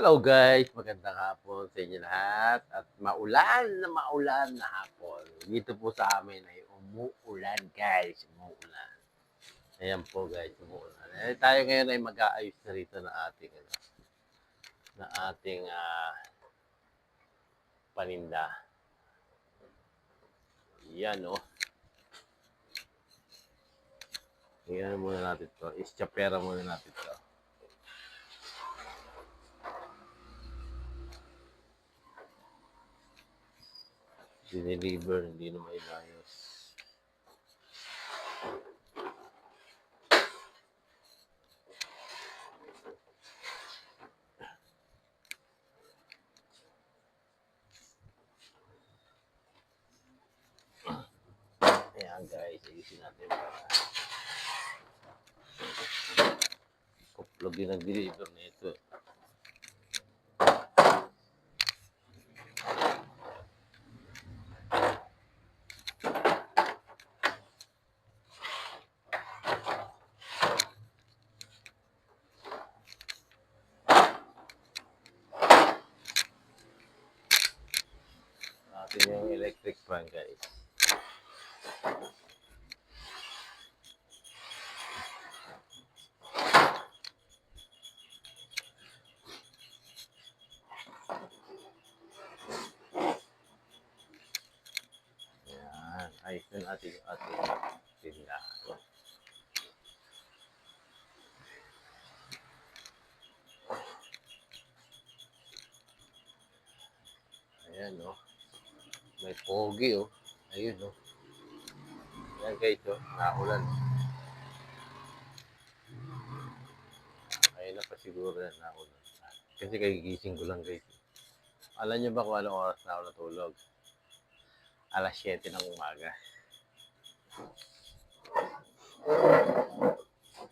Hello guys, magandang hapon sa inyo lahat at maulan na hapon. Dito po sa amin ay umuulan guys, umuulan. Ayan po guys, umuulan. Tayo ngayon ay mag-aayos na rito na ating paninda. Yan oh. Yan muna natin to. Ischapera muna natin to. Dineliver, hindi na mailayos. Ayan guys, ayusin natin para kuplog yung nag-deliver nito. Natin yung electric fan guys. Ayan, ayos na natin yung ating tindahan. Ayan oh. May pogi oh. Ayun oh. Ayan guys oh. Naulan. Ayun na pa siguro na naulan. Kasi kagigising ko lang guys. Alam nyo ba kung anong oras na ako natulog? Alas 7 ng umaga.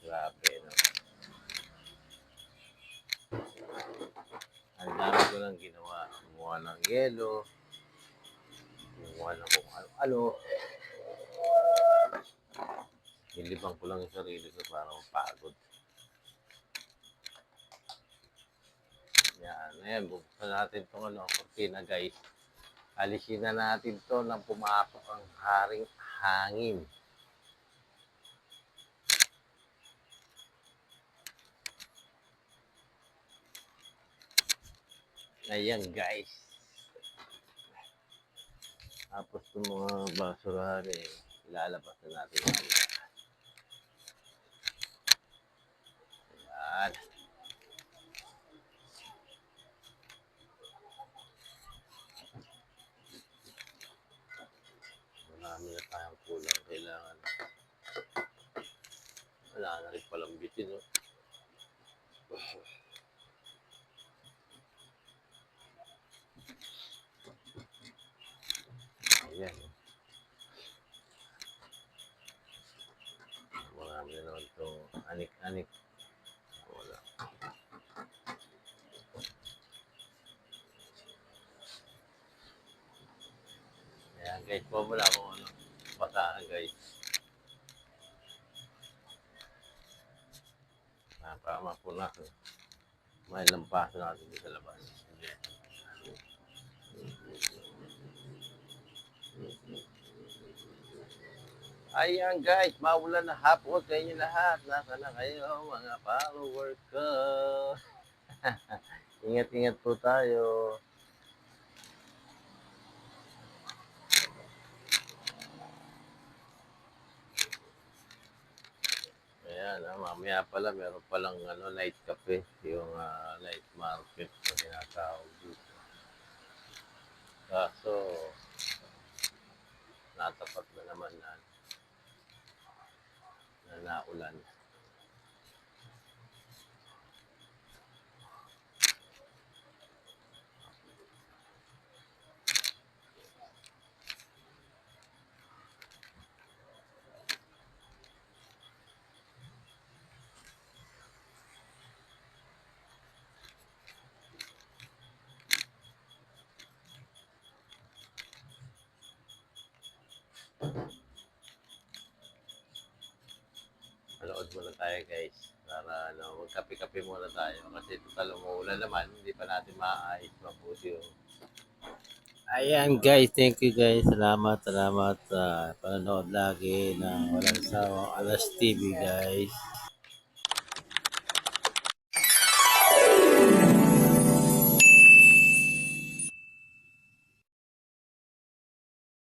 Grabe no. Ang dami ko lang ginawa. Gumawa ng yelo. Gumawa ng kung ano-ano. Nilibang ko lang yung sarili ko para mapagod. Yan. Ayan, buksan natin itong kortina guys. Alisin na natin to nang pumasok ang hangin. Ayan guys. Tapos itong mga basurahan ilalabas na natin. Ayan. Marami na tayong kulang. Kailangan. Wala na rin palang bitin. No? Ayan. Marami na naman itong anik-anik. Wala. Ayan guys, wala akong basahan guys. Tama po na. May lampasan natin sa labas. Ayan guys, maulan na hapon sa inyo lahat. Nasa na kayo mga follower ko. Ingat-ingat po tayo. Ayan, mamaya pala meron palang night cafe, yung night market na tinatawag dito. Kaso, natapat na naman na naulan. Manood muna tayo guys. Para ano, magkape-kape muna tayo. Kasi total umuulan naman, hindi pa natin maayos mabuti yung... Ayan guys, thank you guys. Salamat, salamat sa panonood lagi ng walang sawang Alas TV guys.